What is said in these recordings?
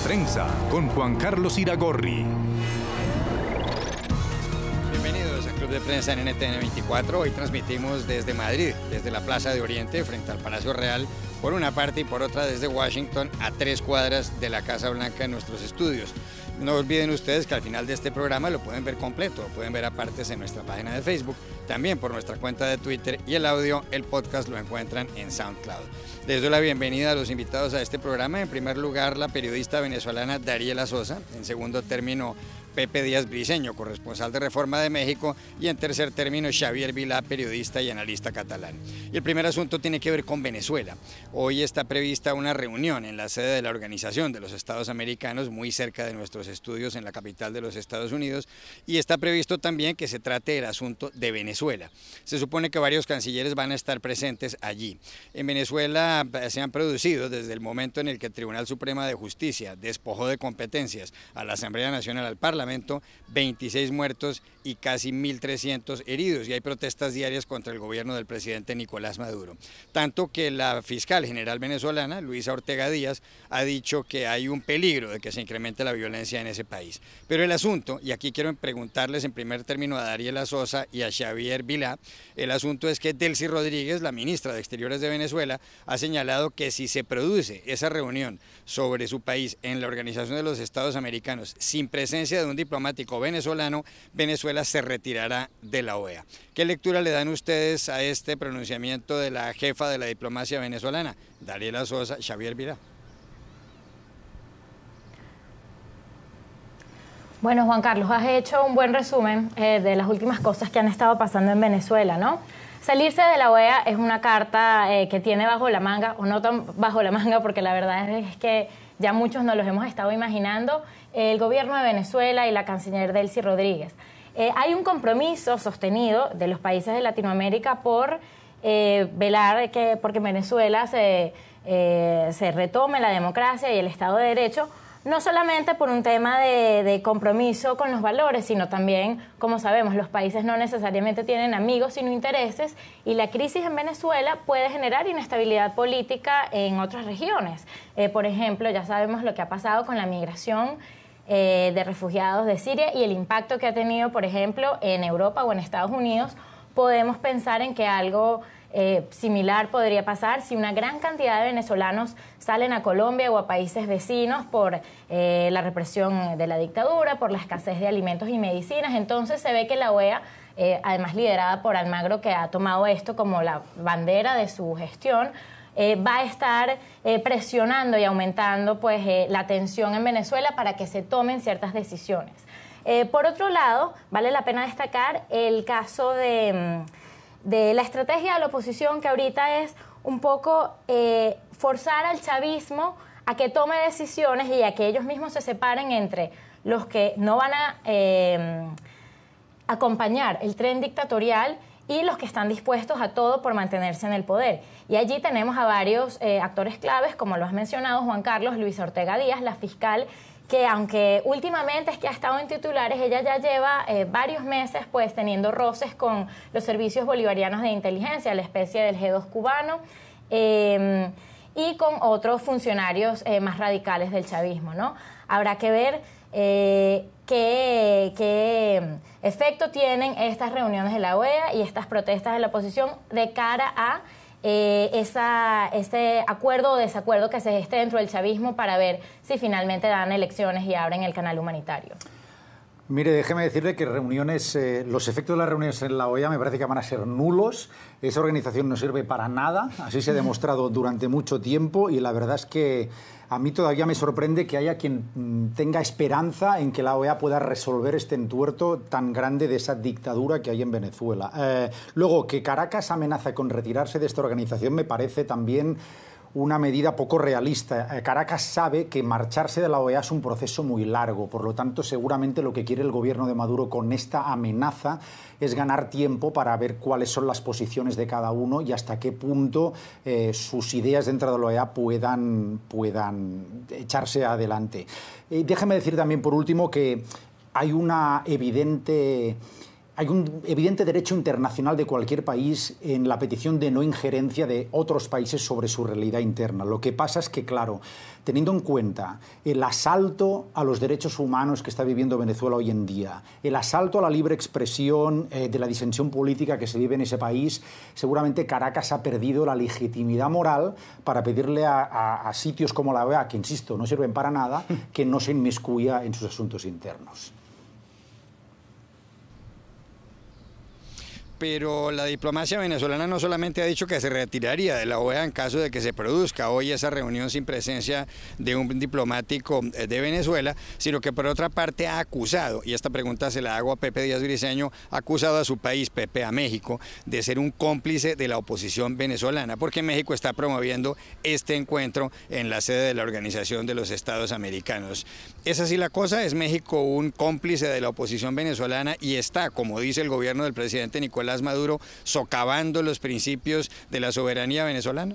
Prensa con Juan Carlos Iragorri. Bienvenidos al Club de Prensa en NTN 24. Hoy transmitimos desde Madrid, desde la Plaza de Oriente, frente al Palacio Real, por una parte, y por otra desde Washington, a 3 cuadras de la Casa Blanca en nuestros estudios. No olviden ustedes que al final de este programa lo pueden ver completo, lo pueden ver a partes en nuestra página de Facebook, también por nuestra cuenta de Twitter, y el audio, el podcast, lo encuentran en SoundCloud. Les doy la bienvenida a los invitados a este programa. En primer lugar, la periodista venezolana Dariela Sosa. En segundo término, Pepe Díaz Briceño, corresponsal de Reforma de México. Y en tercer término, Xavier Vilá, periodista y analista catalán. Y el primer asunto tiene que ver con Venezuela. Hoy está prevista una reunión en la sede de la Organización de los Estados Americanos, muy cerca de nuestros estudios en la capital de los Estados Unidos. Y está previsto también que se trate el asunto de Venezuela. Se supone que varios cancilleres van a estar presentes allí. En Venezuela se han producido, desde el momento en el que el Tribunal Supremo de Justicia despojó de competencias a la Asamblea Nacional, al Parlamento, 26 muertos y casi 1.300 heridos, y hay protestas diarias contra el gobierno del presidente Nicolás Maduro. Tanto que la fiscal general venezolana, Luisa Ortega Díaz, ha dicho que hay un peligro de que se incremente la violencia en ese país. Pero el asunto, y aquí quiero preguntarles en primer término a Dariela Sosa y a Xavier Vilá, el asunto es que Delcy Rodríguez, la ministra de Exteriores de Venezuela, ha señalado que si se produce esa reunión sobre su país en la Organización de los Estados Americanos sin presencia de un diplomático venezolano, Venezuela se retirará de la OEA. ¿Qué lectura le dan ustedes a este pronunciamiento de la jefa de la diplomacia venezolana, Dariela Sosa? Xavier Vilá. Bueno, Juan Carlos, has hecho un buen resumen de las últimas cosas que han estado pasando en Venezuela, ¿no? Salirse de la OEA es una carta que tiene bajo la manga, o no tan bajo la manga, porque la verdad es que ya muchos nos los hemos estado imaginando, el gobierno de Venezuela y la canciller Delcy Rodríguez. Hay un compromiso sostenido de los países de Latinoamérica por velar porque en Venezuela se retome la democracia y el Estado de Derecho, no solamente por un tema de compromiso con los valores, sino también, como sabemos, los países no necesariamente tienen amigos, sino intereses, y la crisis en Venezuela puede generar inestabilidad política en otras regiones. Por ejemplo, ya sabemos lo que ha pasado con la migración de refugiados de Siria y el impacto que ha tenido, por ejemplo, en Europa o en Estados Unidos. Podemos pensar en que algo similar podría pasar si una gran cantidad de venezolanos salen a Colombia o a países vecinos por la represión de la dictadura, por la escasez de alimentos y medicinas. Entonces se ve que la OEA, además liderada por Almagro, que ha tomado esto como la bandera de su gestión, va a estar presionando y aumentando la tensión en Venezuela para que se tomen ciertas decisiones. Por otro lado, vale la pena destacar el caso de la estrategia de la oposición, que ahorita es un poco forzar al chavismo a que tome decisiones y a que ellos mismos se separen entre los que no van a acompañar el tren dictatorial y los que están dispuestos a todo por mantenerse en el poder. Y allí tenemos a varios actores claves, como lo has mencionado, Juan Carlos, Luisa Ortega Díaz, la fiscal, que aunque últimamente es que ha estado en titulares, ella ya lleva varios meses pues teniendo roces con los servicios bolivarianos de inteligencia, la especie del G2 cubano, y con otros funcionarios más radicales del chavismo, ¿no? Habrá que ver qué efecto tienen estas reuniones de la OEA y estas protestas de la oposición de cara a ese acuerdo o desacuerdo que se geste dentro del chavismo, para ver si finalmente dan elecciones y abren el canal humanitario. Mire, déjeme decirle que los efectos de las reuniones en la OEA me parece que van a ser nulos. Esa organización no sirve para nada, así se ha demostrado durante mucho tiempo, y la verdad es que a mí todavía me sorprende que haya quien tenga esperanza en que la OEA pueda resolver este entuerto tan grande de esa dictadura que hay en Venezuela. Luego, que Caracas amenaza con retirarse de esta organización me parece también una medida poco realista. Caracas sabe que marcharse de la OEA es un proceso muy largo, por lo tanto seguramente lo que quiere el gobierno de Maduro con esta amenaza es ganar tiempo para ver cuáles son las posiciones de cada uno y hasta qué punto sus ideas dentro de la OEA puedan echarse adelante. Déjeme decir también por último que hay una evidente hay un evidente derecho internacional de cualquier país en la petición de no injerencia de otros países sobre su realidad interna. Lo que pasa es que, claro, teniendo en cuenta el asalto a los derechos humanos que está viviendo Venezuela hoy en día, el asalto a la libre expresión de la disensión política que se vive en ese país, seguramente Caracas ha perdido la legitimidad moral para pedirle a sitios como la OEA, que insisto, no sirven para nada, que no se inmiscuya en sus asuntos internos. Pero la diplomacia venezolana no solamente ha dicho que se retiraría de la OEA en caso de que se produzca hoy esa reunión sin presencia de un diplomático de Venezuela, sino que por otra parte ha acusado, y esta pregunta se la hago a Pepe Díaz Briceño, ha acusado a su país, Pepe, a México, de ser un cómplice de la oposición venezolana, porque México está promoviendo este encuentro en la sede de la Organización de los Estados Americanos. ¿Es así la cosa? ¿Es México un cómplice de la oposición venezolana y está, como dice el gobierno del presidente Nicolás Maduro, socavando los principios de la soberanía venezolana?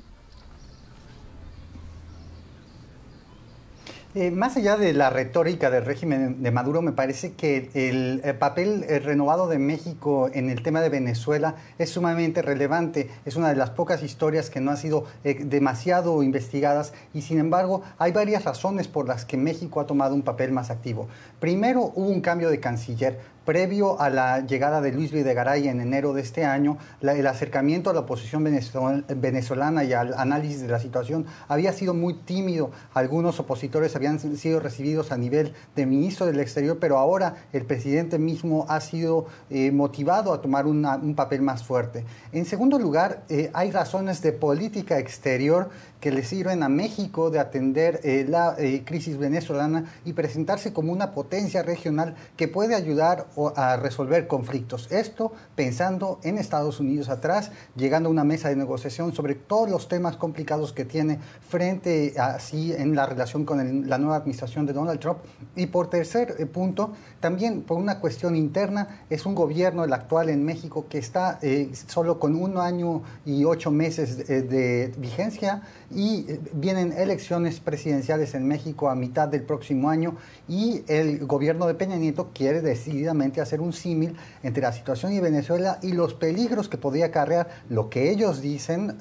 Más allá de la retórica del régimen de Maduro, me parece que el papel renovado de México en el tema de Venezuela es sumamente relevante. Es una de las pocas historias que no han sido demasiado investigadas y, sin embargo, hay varias razones por las que México ha tomado un papel más activo. Primero, hubo un cambio de canciller. Previo a la llegada de Luis Videgaray en enero de este año, el acercamiento a la oposición venezolana y al análisis de la situación había sido muy tímido. Algunos opositores habían sido recibidos a nivel de ministro del Exterior, pero ahora el presidente mismo ha sido motivado a tomar un papel más fuerte. En segundo lugar, hay razones de política exterior que le sirven a México de atender la crisis venezolana y presentarse como una potencia regional que puede ayudar a resolver conflictos. Esto pensando en Estados Unidos atrás, llegando a una mesa de negociación sobre todos los temas complicados que tiene frente así en la relación con la nueva administración de Donald Trump. Y por tercer punto, también por una cuestión interna, es un gobierno, el actual en México, que está solo con 1 año y 8 meses de vigencia y vienen elecciones presidenciales en México a mitad del próximo año y el gobierno de Peña Nieto quiere decididamente hacer un símil entre la situación de Venezuela y los peligros que podría acarrear lo que ellos dicen,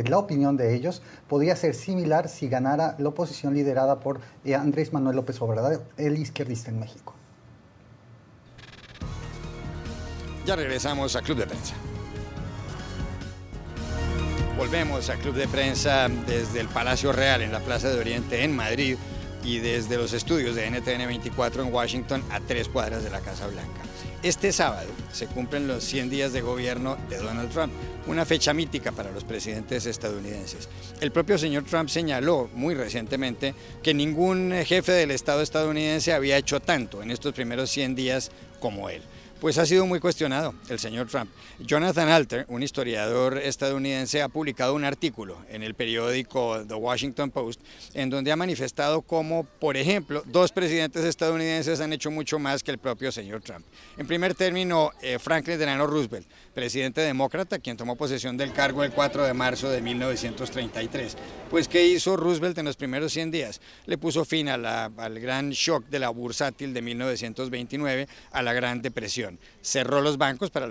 la opinión de ellos, podría ser similar si ganara la oposición liderada por Andrés Manuel López Obrador, el izquierdista en México. Ya regresamos a Club de Prensa. Volvemos a Club de Prensa desde el Palacio Real en la Plaza de Oriente en Madrid y desde los estudios de NTN 24 en Washington a 3 cuadras de la Casa Blanca. Este sábado se cumplen los 100 días de gobierno de Donald Trump, una fecha mítica para los presidentes estadounidenses. El propio señor Trump señaló muy recientemente que ningún jefe del Estado estadounidense había hecho tanto en estos primeros 100 días como él. Pues ha sido muy cuestionado el señor Trump. Jonathan Alter, un historiador estadounidense, ha publicado un artículo en el periódico The Washington Post en donde ha manifestado cómo, por ejemplo, 2 presidentes estadounidenses han hecho mucho más que el propio señor Trump. En primer término, Franklin Delano Roosevelt, presidente demócrata, quien tomó posesión del cargo el 4 de marzo de 1933. Pues, ¿qué hizo Roosevelt en los primeros 100 días? Le puso fin al gran shock de la bursátil de 1929, a la Gran Depresión. Cerró los bancos para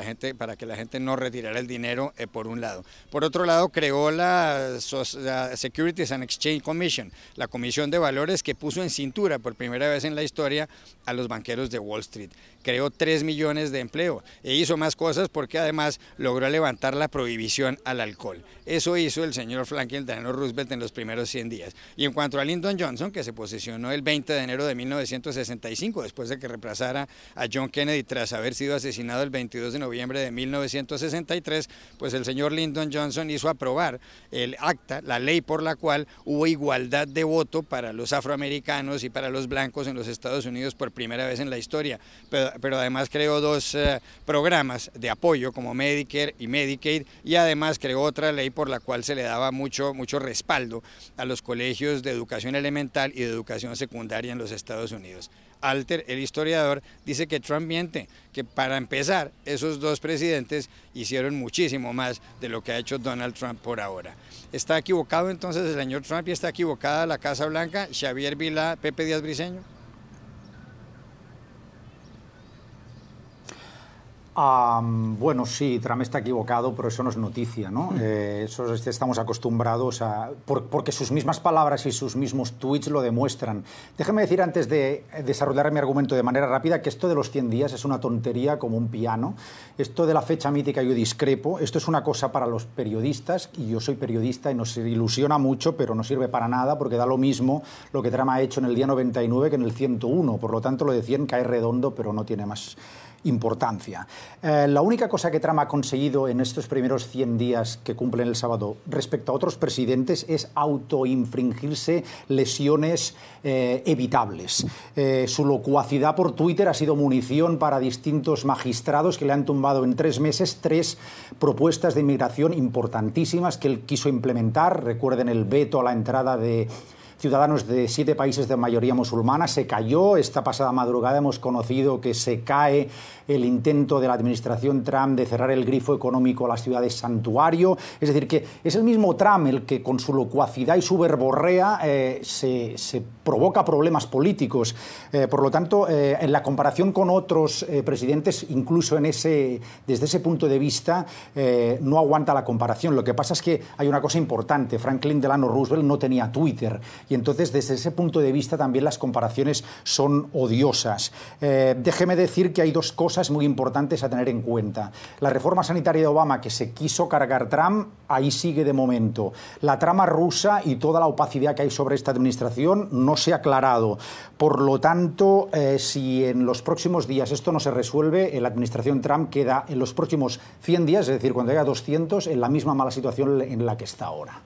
que la gente no retirara el dinero, por un lado. Por otro lado, creó la Securities and Exchange Commission, la Comisión de Valores, que puso en cintura por primera vez en la historia a los banqueros de Wall Street. Creó 3 millones de empleo e hizo más cosas porque además logró levantar la prohibición al alcohol. Eso hizo el señor Franklin Delano Roosevelt en los primeros 100 días. Y en cuanto a Lyndon Johnson, que se posesionó el 20 de enero de 1965, después de que reemplazara a John Kennedy tras haber sido asesinado el 22 de noviembre de 1963, pues el señor Lyndon Johnson hizo aprobar el acta, la ley por la cual hubo igualdad de voto para los afroamericanos y para los blancos en los Estados Unidos por primera vez en la historia. Pero además creó 2 programas de apoyo como Medicare y Medicaid, y además creó otra ley por la cual se le daba mucho respaldo a los colegios de educación elemental y de educación secundaria en los Estados Unidos. Alter, el historiador, dice que Trump miente, que para empezar esos 2 presidentes hicieron muchísimo más de lo que ha hecho Donald Trump por ahora. ¿Está equivocado entonces el señor Trump y está equivocada la Casa Blanca? Xavier Vilá, Pepe Díaz Briceño. Bueno, sí, Trump está equivocado, pero eso no es noticia, ¿no? Eso estamos acostumbrados a... porque sus mismas palabras y sus mismos tweets lo demuestran. Déjeme decir, antes de desarrollar mi argumento de manera rápida, que esto de los 100 días es una tontería como un piano. Esto de la fecha mítica yo discrepo. Esto es una cosa para los periodistas, y yo soy periodista y nos ilusiona mucho, pero no sirve para nada, porque da lo mismo lo que Trump ha hecho en el día 99 que en el 101. Por lo tanto, lo de 100 cae redondo, pero no tiene más importancia. La única cosa que Trump ha conseguido en estos primeros 100 días que cumplen el sábado respecto a otros presidentes es autoinfringirse lesiones evitables. Su locuacidad por Twitter ha sido munición para distintos magistrados que le han tumbado en 3 meses 3 propuestas de inmigración importantísimas que él quiso implementar. Recuerden el veto a la entrada de ciudadanos de 7 países de mayoría musulmana. Se cayó. Esta pasada madrugada hemos conocido que se cae el intento de la administración Trump de cerrar el grifo económico a las ciudades santuario. Es decir, que es el mismo Trump el que con su locuacidad y su verborrea se provoca problemas políticos. Por lo tanto, en la comparación con otros presidentes, incluso desde ese punto de vista, no aguanta la comparación. Lo que pasa es que hay una cosa importante. Franklin Delano Roosevelt no tenía Twitter. Y entonces, desde ese punto de vista, también las comparaciones son odiosas. Déjeme decir que hay 2 cosas muy importantes a tener en cuenta. La reforma sanitaria de Obama, que se quiso cargar Trump, ahí sigue de momento. La trama rusa y toda la opacidad que hay sobre esta administración no se ha aclarado. Por lo tanto, si en los próximos días esto no se resuelve, la administración Trump queda en los próximos 100 días, es decir, cuando haya 200, en la misma mala situación en la que está ahora.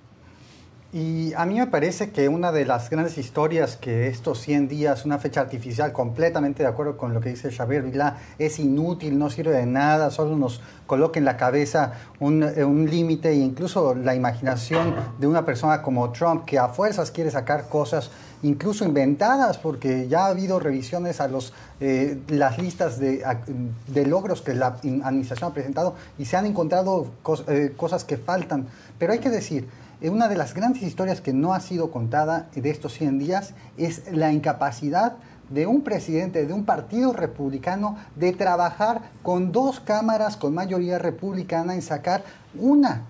Y a mí me parece que una de las grandes historias que estos 100 días, una fecha artificial, completamente de acuerdo con lo que dice Xavier Vilá, es inútil, no sirve de nada, solo nos coloca en la cabeza un límite, e incluso la imaginación de una persona como Trump, que a fuerzas quiere sacar cosas incluso inventadas, porque ya ha habido revisiones a las listas de logros que la administración ha presentado y se han encontrado cosas que faltan. Pero hay que decir, una de las grandes historias que no ha sido contada de estos 100 días es la incapacidad de un presidente de un partido republicano de trabajar con 2 cámaras con mayoría republicana en sacar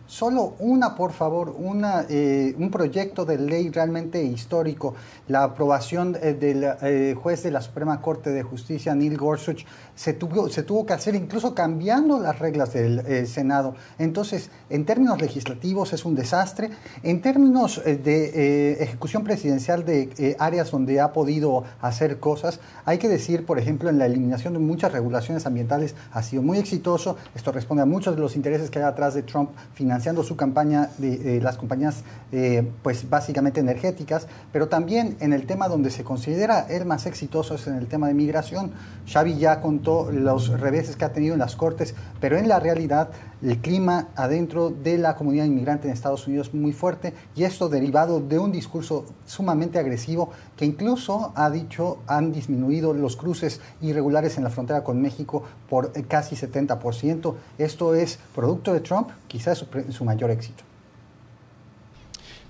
solo una, por favor, un proyecto de ley realmente histórico. La aprobación del juez de la Suprema Corte de Justicia, Neil Gorsuch, se tuvo que hacer incluso cambiando las reglas del Senado. Entonces, en términos legislativos es un desastre. En términos de ejecución presidencial de áreas donde ha podido hacer cosas, hay que decir, por ejemplo, en la eliminación de muchas regulaciones ambientales ha sido muy exitoso. Esto responde a muchos de los intereses que hay atrás de Trump financiando su campaña de las compañías pues básicamente energéticas, pero también en el tema donde se considera el más exitoso es en el tema de migración. Xavi ya contó los reveses que ha tenido en las Cortes, pero en la realidad el clima adentro de la comunidad inmigrante en Estados Unidos es muy fuerte, y esto derivado de un discurso sumamente agresivo que incluso han disminuido los cruces irregulares en la frontera con México por casi 70%. Esto es producto de Trump, quizás su mayor éxito.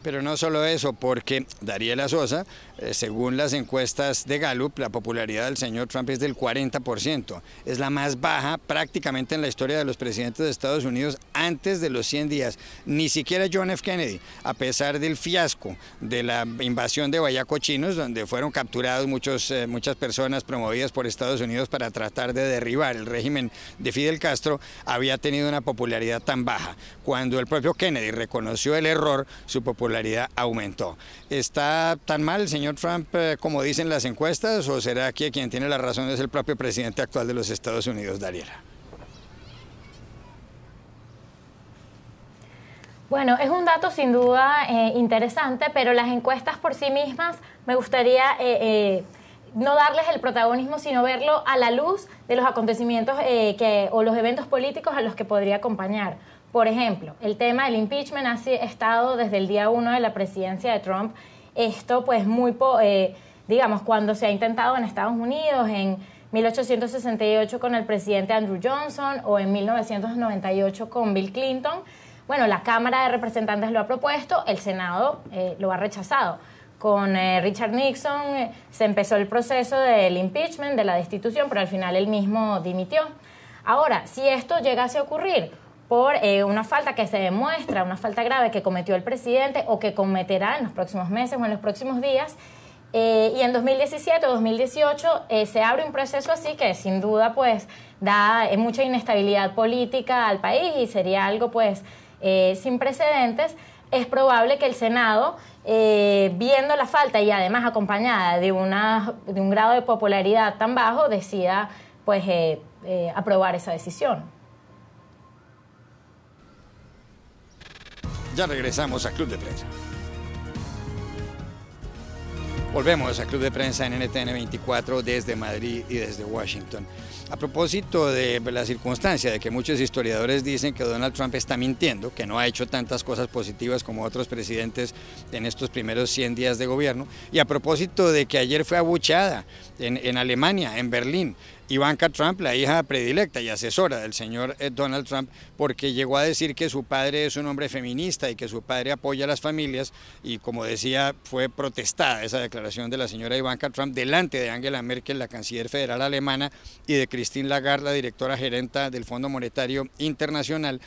Pero no solo eso, porque Dariela Sosa, según las encuestas de Gallup, la popularidad del señor Trump es del 40%. Es la más baja prácticamente en la historia de los presidentes de Estados Unidos antes de los 100 días. Ni siquiera John F. Kennedy, a pesar del fiasco de la invasión de Bahía Cochinos, donde fueron capturados muchas personas promovidas por Estados Unidos para tratar de derribar el régimen de Fidel Castro, había tenido una popularidad tan baja. Cuando el propio Kennedy reconoció el error, su popularidad aumentó. ¿Está tan mal el señor Trump como dicen las encuestas, o será que quien tiene la razón es el propio presidente actual de los Estados Unidos, Dariela? Bueno, es un dato sin duda interesante, pero las encuestas por sí mismas me gustaría no darles el protagonismo, sino verlo a la luz de los acontecimientos o los eventos políticos a los que podría acompañar. Por ejemplo, el tema del impeachment ha estado desde el día 1 de la presidencia de Trump. Esto pues digamos, cuando se ha intentado en Estados Unidos, en 1868 con el presidente Andrew Johnson o en 1998 con Bill Clinton. Bueno, la Cámara de Representantes lo ha propuesto, el Senado lo ha rechazado. Con Richard Nixon se empezó el proceso del impeachment, de la destitución, pero al final él mismo dimitió. Ahora, si esto llegase a ocurrir por una falta que se demuestra, una falta grave que cometió el presidente o que cometerá en los próximos meses o en los próximos días, y en 2017 o 2018 se abre un proceso así que sin duda pues da mucha inestabilidad política al país y sería algo pues sin precedentes, es probable que el Senado, viendo la falta y además acompañada de un grado de popularidad tan bajo, decida pues aprobar esa decisión. Ya regresamos a Club de Prensa. Volvemos a Club de Prensa en NTN 24 desde Madrid y desde Washington. A propósito de la circunstancia de que muchos historiadores dicen que Donald Trump está mintiendo, que no ha hecho tantas cosas positivas como otros presidentes en estos primeros 100 días de gobierno, y a propósito de que ayer fue abucheada en Alemania, en Berlín, Ivanka Trump, la hija predilecta y asesora del señor Donald Trump, porque llegó a decir que su padre es un hombre feminista y que su padre apoya a las familias, y como decía, fue protestada esa declaración de la señora Ivanka Trump delante de Angela Merkel, la canciller federal alemana, y de Christine Lagarde, la directora gerenta del Fondo Monetario Internacional.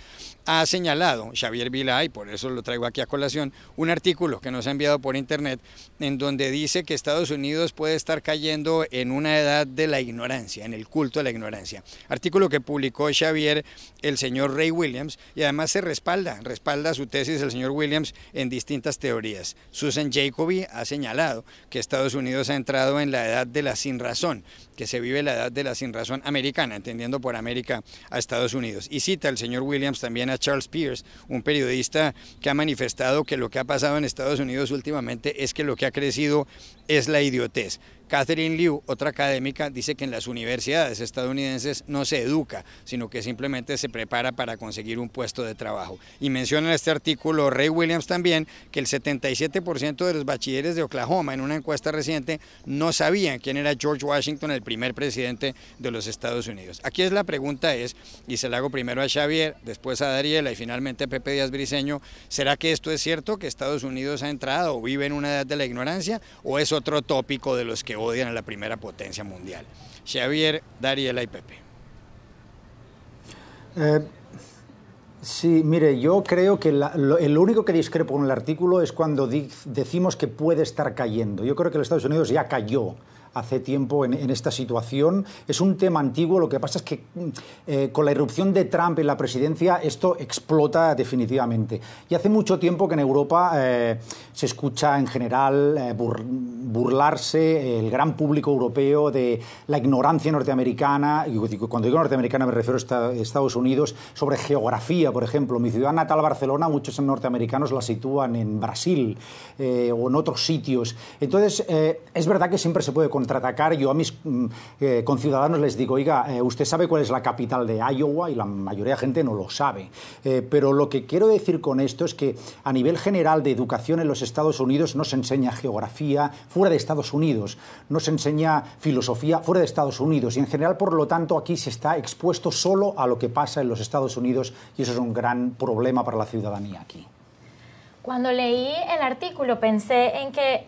Ha señalado Xavier Vilá, y por eso lo traigo aquí a colación, un artículo que nos ha enviado por internet en donde dice que Estados Unidos puede estar cayendo en una edad de la ignorancia, en el culto a la ignorancia. Artículo que publicó Xavier, el señor Ray Williams, y además se respalda su tesis el señor Williams en distintas teorías. Susan Jacoby ha señalado que Estados Unidos ha entrado en la edad de la sinrazón, que se vive la edad de la sinrazón americana, entendiendo por América a Estados Unidos. Y cita el señor Williams también a Charles Pierce, un periodista que ha manifestado que lo que ha pasado en Estados Unidos últimamente es que lo que ha crecido es la idiotez. Catherine Liu, otra académica, dice que en las universidades estadounidenses no se educa, sino que simplemente se prepara para conseguir un puesto de trabajo. Y menciona en este artículo Ray Williams también que el 77% de los bachilleres de Oklahoma en una encuesta reciente no sabían quién era George Washington, el primer presidente de los Estados Unidos. Aquí la pregunta es, y se la hago primero a Xavier, después a Dariela y finalmente a Pepe Díaz Briceño, ¿será que esto es cierto, que Estados Unidos ha entrado o vive en una edad de la ignorancia, o es otro tópico de los que odian a la primera potencia mundial? Xavier, Dariela y Pepe. Sí, mire, yo creo que el único que discrepo con el artículo es cuando decimos que puede estar cayendo. Yo creo que los Estados Unidos ya cayó hace tiempo en esta situación. Es un tema antiguo, lo que pasa es que con la irrupción de Trump en la presidencia esto explota definitivamente. Y hace mucho tiempo que en Europa se escucha en general burlarse el gran público europeo de la ignorancia norteamericana, y cuando digo norteamericana me refiero a Estados Unidos, sobre geografía, por ejemplo. Mi ciudad natal, Barcelona, muchos norteamericanos la sitúan en Brasil o en otros sitios. Entonces, es verdad que siempre se puede contraatacar. Yo a mis conciudadanos les digo, oiga, usted sabe cuál es la capital de Iowa, y la mayoría de gente no lo sabe. Pero lo que quiero decir con esto es que a nivel general de educación en los Estados Unidos no se enseña geografía fuera de Estados Unidos, no se enseña filosofía fuera de Estados Unidos, y en general, por lo tanto, aquí se está expuesto solo a lo que pasa en los Estados Unidos, y eso es un gran problema para la ciudadanía aquí. Cuando leí el artículo pensé en que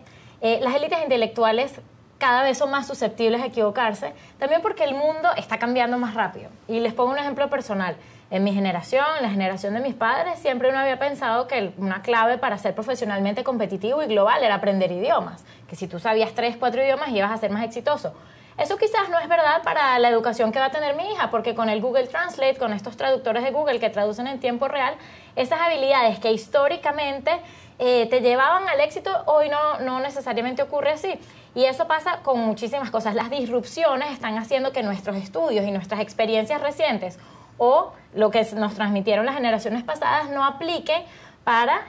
las élites intelectuales cada vez son más susceptibles a equivocarse, también porque el mundo está cambiando más rápido. Y les pongo un ejemplo personal. En mi generación, en la generación de mis padres, siempre uno había pensado que una clave para ser profesionalmente competitivo y global era aprender idiomas, que si tú sabías 3, 4 idiomas ibas a ser más exitoso. Eso quizás no es verdad para la educación que va a tener mi hija, porque con el Google Translate, con estos traductores de Google que traducen en tiempo real, esas habilidades que históricamente te llevaban al éxito, hoy no necesariamente ocurre así. Y eso pasa con muchísimas cosas. Las disrupciones están haciendo que nuestros estudios y nuestras experiencias recientes o lo que nos transmitieron las generaciones pasadas no aplique para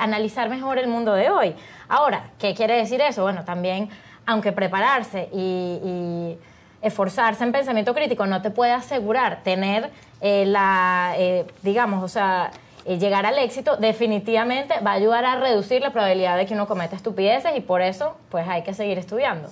analizar mejor el mundo de hoy. Ahora, ¿qué quiere decir eso? Bueno, también, aunque prepararse y esforzarse en pensamiento crítico no te puede asegurar tener llegar al éxito, definitivamente va a ayudar a reducir la probabilidad de que uno cometa estupideces, y por eso pues hay que seguir estudiando.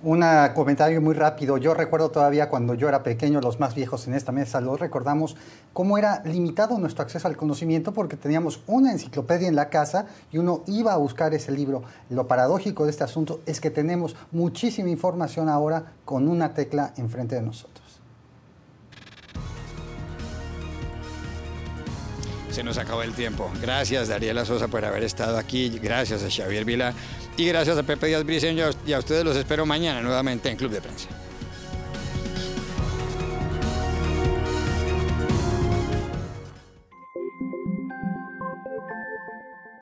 Un comentario muy rápido. Yo recuerdo todavía cuando yo era pequeño, los más viejos en esta mesa lo recordamos, cómo era limitado nuestro acceso al conocimiento porque teníamos una enciclopedia en la casa y uno iba a buscar ese libro. Lo paradójico de este asunto es que tenemos muchísima información ahora con una tecla enfrente de nosotros. se nos acabó el tiempo. Gracias, Dariela Sosa, por haber estado aquí. Gracias a Xavier Vilá. Y gracias a Pepe Díaz Briceño. Y a ustedes los espero mañana nuevamente en Club de Prensa.